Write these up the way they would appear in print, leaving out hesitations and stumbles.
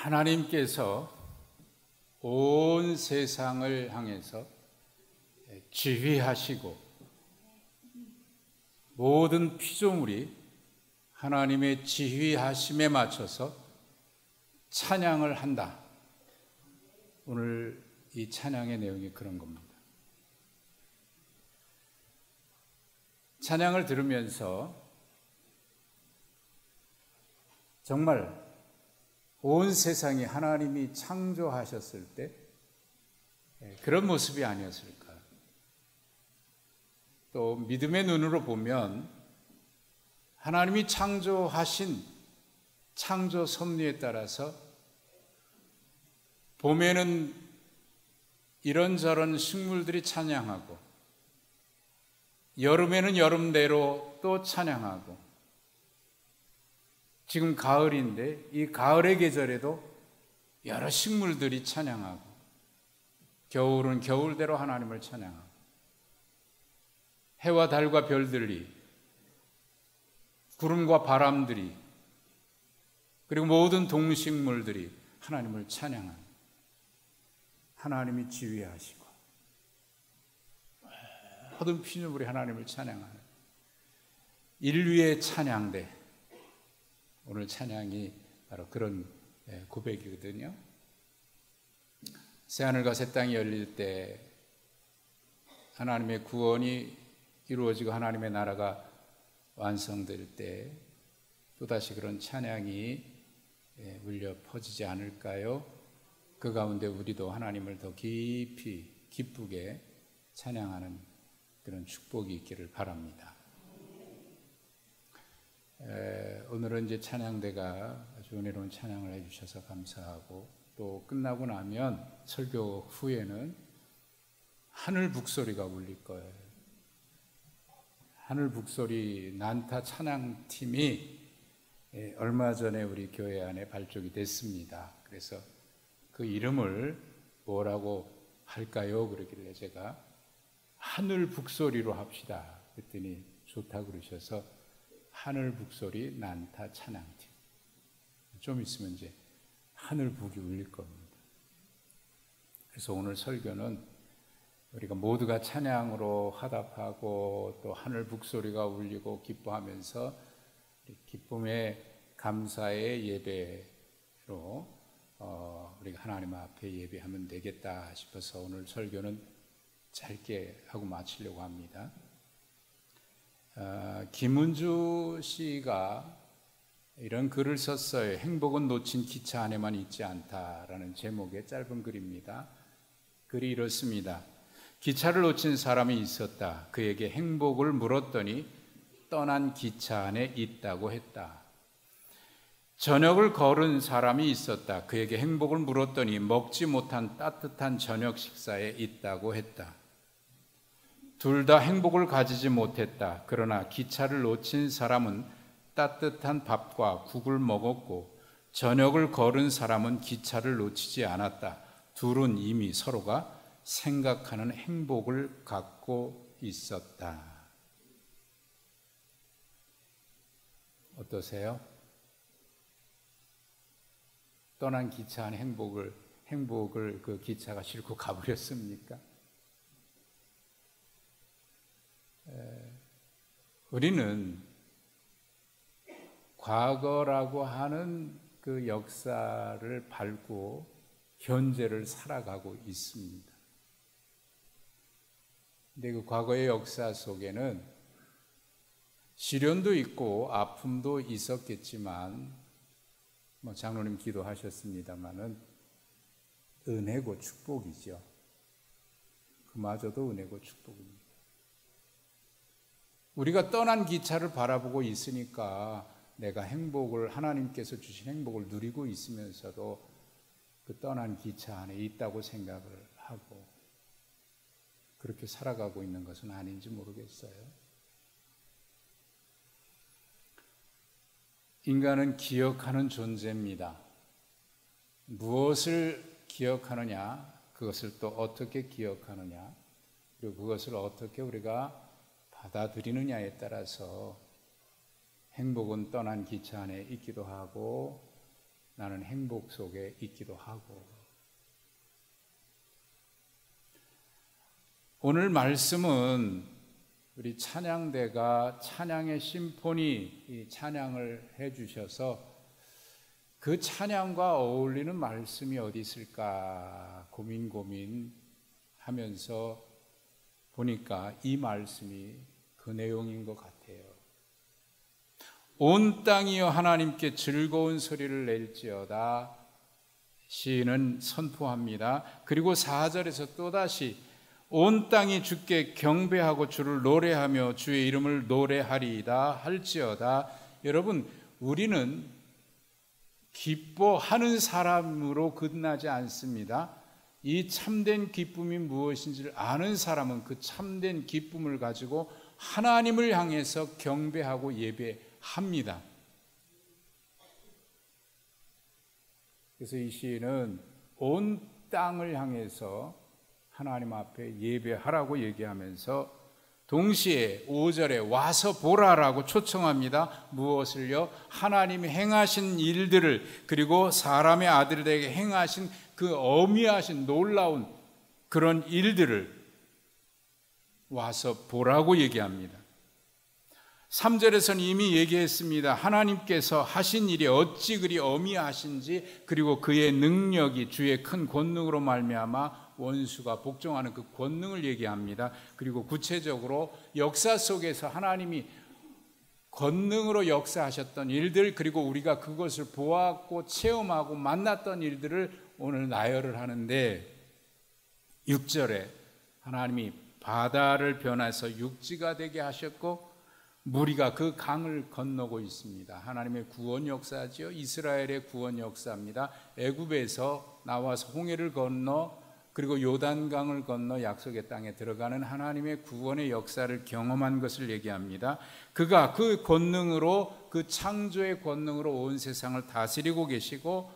하나님께서 온 세상을 향해서 지휘하시고 모든 피조물이 하나님의 지휘하심에 맞춰서 찬양을 한다. 오늘 이 찬양의 내용이 그런 겁니다. 찬양을 들으면서 정말 온 세상이 하나님이 창조하셨을 때 그런 모습이 아니었을까. 또 믿음의 눈으로 보면 하나님이 창조하신 창조 섭리에 따라서 봄에는 이런저런 식물들이 찬양하고 여름에는 여름대로 또 찬양하고 지금 가을인데 이 가을의 계절에도 여러 식물들이 찬양하고 겨울은 겨울대로 하나님을 찬양하고 해와 달과 별들이 구름과 바람들이 그리고 모든 동식물들이 하나님을 찬양하는 하나님이 지휘하시고 모든 피조물이 하나님을 찬양하는 인류의 찬양대. 오늘 찬양이 바로 그런 고백이거든요. 새하늘과 새 땅이 열릴 때 하나님의 구원이 이루어지고 하나님의 나라가 완성될 때 또다시 그런 찬양이 울려 퍼지지 않을까요? 그 가운데 우리도 하나님을 더 깊이 기쁘게 찬양하는 그런 축복이 있기를 바랍니다. 오늘은 이제 찬양대가 아주 은혜로운 찬양을 해주셔서 감사하고 또 끝나고 나면 설교 후에는 하늘 북소리가 울릴 거예요. 하늘 북소리 난타 찬양팀이 얼마 전에 우리 교회 안에 발족이 됐습니다. 그래서 그 이름을 뭐라고 할까요? 그러길래 제가 하늘 북소리로 합시다. 그랬더니 좋다고 그러셔서 하늘 북소리 난타 찬양팀. 좀 있으면 이제 하늘 북이 울릴 겁니다. 그래서 오늘 설교는 우리가 모두가 찬양으로 화답하고 또 하늘 북소리가 울리고 기뻐하면서 기쁨의 감사의 예배로 우리가 하나님 앞에 예배하면 되겠다 싶어서 오늘 설교는 짧게 하고 마치려고 합니다. 김은주 씨가 이런 글을 썼어요. 행복은 놓친 기차 안에만 있지 않다라는 제목의 짧은 글입니다. 글이 이렇습니다. 기차를 놓친 사람이 있었다. 그에게 행복을 물었더니 떠난 기차 안에 있다고 했다. 저녁을 걸은 사람이 있었다. 그에게 행복을 물었더니 먹지 못한 따뜻한 저녁 식사에 있다고 했다. 둘 다 행복을 가지지 못했다. 그러나 기차를 놓친 사람은 따뜻한 밥과 국을 먹었고 저녁을 걸은 사람은 기차를 놓치지 않았다. 둘은 이미 서로가 생각하는 행복을 갖고 있었다. 어떠세요? 떠난 기차 안에 행복을 그 기차가 싣고 가버렸습니까? 우리는 과거라고 하는 그 역사를 밟고 현재를 살아가고 있습니다. 근데 그 과거의 역사 속에는 시련도 있고 아픔도 있었겠지만 장로님 기도하셨습니다마는 은혜고 축복이죠. 그마저도 은혜고 축복입니다. 우리가 떠난 기차를 바라보고 있으니까 내가 하나님께서 주신 행복을 누리고 있으면서도 그 떠난 기차 안에 있다고 생각을 하고 그렇게 살아가고 있는 것은 아닌지 모르겠어요. 인간은 기억하는 존재입니다. 무엇을 기억하느냐, 그것을 또 어떻게 기억하느냐, 그리고 그것을 어떻게 우리가 받아들이느냐에 따라서 행복은 떠난 기차 안에 있기도 하고 나는 행복 속에 있기도 하고. 오늘 말씀은 우리 찬양대가 찬양의 심포니 이 찬양을 해주셔서 그 찬양과 어울리는 말씀이 어디 있을까 고민하면서 보니까 이 말씀이 그 내용인 것 같아요. 온 땅이여 하나님께 즐거운 소리를 낼지어다 시인은 선포합니다. 그리고 4절에서 또다시 온 땅이 주께 경배하고 주를 노래하며 주의 이름을 노래하리이다 할지어다. 여러분, 우리는 기뻐하는 사람으로 끝나지 않습니다. 이 참된 기쁨이 무엇인지를 아는 사람은 그 참된 기쁨을 가지고 하나님을 향해서 경배하고 예배합니다. 그래서 이 시인은 온 땅을 향해서 하나님 앞에 예배하라고 얘기하면서 동시에 5절에 와서 보라라고 초청합니다. 무엇을요? 하나님이 행하신 일들을, 그리고 사람의 아들에게 행하신 그 어미하신 놀라운 그런 일들을 와서 보라고 얘기합니다. 3절에서는 이미 얘기했습니다. 하나님께서 하신 일이 어찌 그리 어미하신지, 그리고 그의 능력이 주의 큰 권능으로 말미암아 원수가 복종하는 그 권능을 얘기합니다. 그리고 구체적으로 역사 속에서 하나님이 권능으로 역사하셨던 일들, 그리고 우리가 그것을 보았고 체험하고 만났던 일들을 오늘 나열을 하는데, 6절에 하나님이 바다를 변해서 육지가 되게 하셨고 무리가 그 강을 건너고 있습니다. 하나님의 구원 역사지요. 이스라엘의 구원 역사입니다. 애굽에서 나와서 홍해를 건너 그리고 요단강을 건너 약속의 땅에 들어가는 하나님의 구원의 역사를 경험한 것을 얘기합니다. 그가 그 권능으로, 그 창조의 권능으로 온 세상을 다스리고 계시고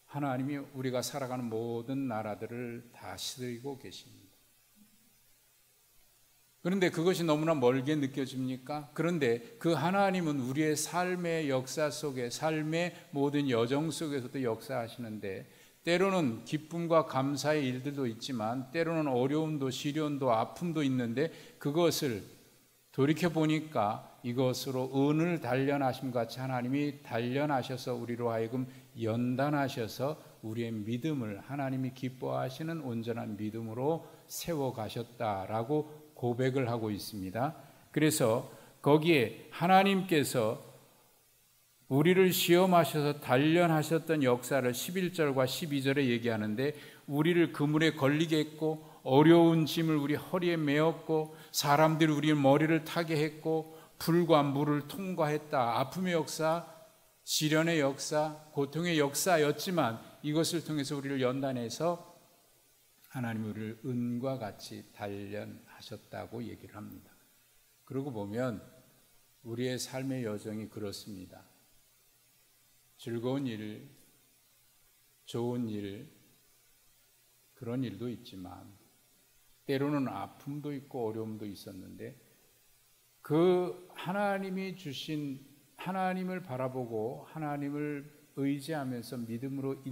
하나님이 우리가 살아가는 모든 나라들을 다스리고 계십니다. 그런데 그것이 너무나 멀게 느껴집니까? 그런데 그 하나님은 우리의 삶의 역사 속에, 삶의 모든 여정 속에서도 역사하시는데, 때로는 기쁨과 감사의 일들도 있지만 때로는 어려움도 시련도 아픔도 있는데, 그것을 돌이켜보니까 이것으로 은을 단련하심 같이 하나님이 단련하셔서 우리로 하여금 연단하셔서 우리의 믿음을 하나님이 기뻐하시는 온전한 믿음으로 세워가셨다라고 고백을 하고 있습니다. 그래서 거기에 하나님께서 우리를 시험하셔서 단련하셨던 역사를 11절과 12절에 얘기하는데, 우리를 그물에 걸리게 했고 어려운 짐을 우리 허리에 메었고 사람들이 우리 머리를 타게 했고 불과 물을 통과했다. 아픔의 역사, 시련의 역사, 고통의 역사였지만 이것을 통해서 우리를 연단해서 하나님이 우리를 은과 같이 단련하셨다고 얘기를 합니다. 그러고 보면 우리의 삶의 여정이 그렇습니다. 즐거운 일, 좋은 일, 그런 일도 있지만 때로는 아픔도 있고 어려움도 있었는데, 그 하나님이 주신, 하나님을 바라보고 하나님을 의지하면서 믿음으로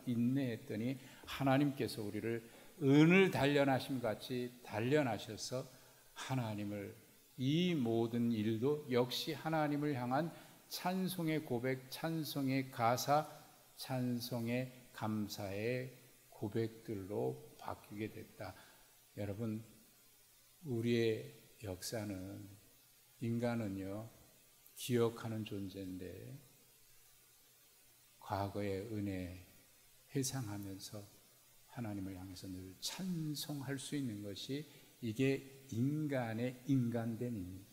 인내했더니 하나님께서 우리를 은을 단련하심 같이 단련하셔서 하나님을, 이 모든 일도 역시 하나님을 향한 찬송의 고백, 찬송의 가사, 찬송의 감사의 고백들로 바뀌게 됐다. 여러분, 우리의 역사는, 인간은요 기억하는 존재인데 과거의 은혜 회상하면서 하나님을 향해서 늘 찬송할 수 있는 것이, 이게 인간의 인간됨입니다.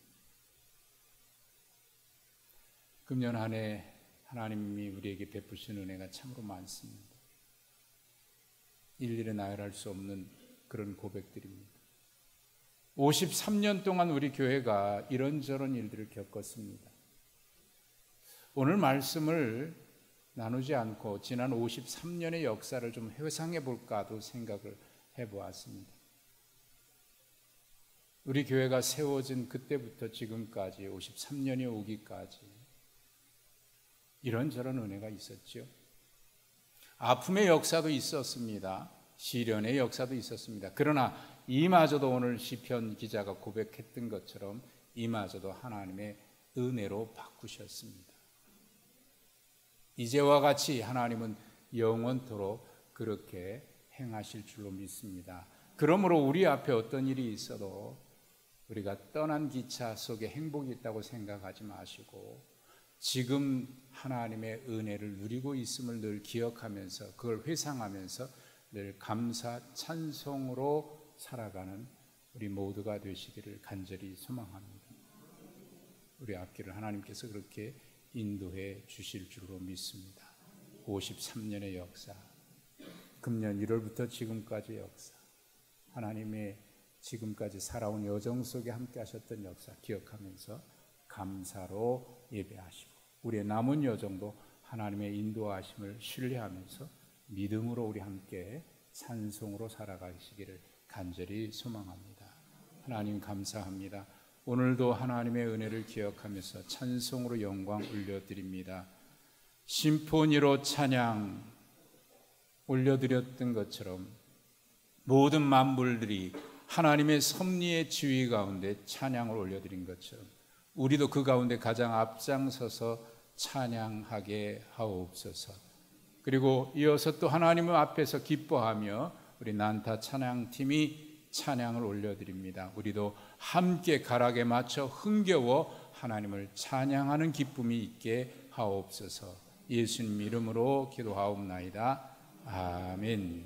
금년 한 해 하나님이 우리에게 베푸신 은혜가 참으로 많습니다. 일일이 나열할 수 없는 그런 고백들입니다. 53년 동안 우리 교회가 이런저런 일들을 겪었습니다. 오늘 말씀을 나누지 않고 지난 53년의 역사를 좀 회상해 볼까도 생각을 해보았습니다. 우리 교회가 세워진 그때부터 지금까지 53년이 오기까지 이런저런 은혜가 있었죠. 아픔의 역사도 있었습니다. 시련의 역사도 있었습니다. 그러나 이마저도 오늘 시편 기자가 고백했던 것처럼 이마저도 하나님의 은혜로 바꾸셨습니다. 이제와 같이 하나님은 영원토록 그렇게 행하실 줄로 믿습니다. 그러므로 우리 앞에 어떤 일이 있어도 우리가 떠난 기차 속에 행복이 있다고 생각하지 마시고 지금 하나님의 은혜를 누리고 있음을 늘 기억하면서 그걸 회상하면서 늘 감사 찬송으로 살아가는 우리 모두가 되시기를 간절히 소망합니다. 우리 앞길을 하나님께서 그렇게 인도해 주실 줄로 믿습니다. 53년의 역사, 금년 1월부터 지금까지의 역사, 하나님의 지금까지 살아온 여정 속에 함께 하셨던 역사 기억하면서 감사로 예배하시고 우리의 남은 여정도 하나님의 인도하심을 신뢰하면서 믿음으로 우리 함께 찬송으로 살아가시기를 간절히 소망합니다. 하나님 감사합니다. 오늘도 하나님의 은혜를 기억하면서 찬송으로 영광 올려드립니다. 심포니로 찬양 올려드렸던 것처럼 모든 만물들이 하나님의 섭리의 지휘 가운데 찬양을 올려드린 것처럼 우리도 그 가운데 가장 앞장서서 찬양하게 하옵소서. 그리고 이어서 또 하나님 앞에서 기뻐하며 우리 난타 찬양팀이 찬양을 올려드립니다. 우리도 함께 가락에 맞춰 흥겨워 하나님을 찬양하는 기쁨이 있게 하옵소서. 예수님 이름으로 기도하옵나이다. 아멘.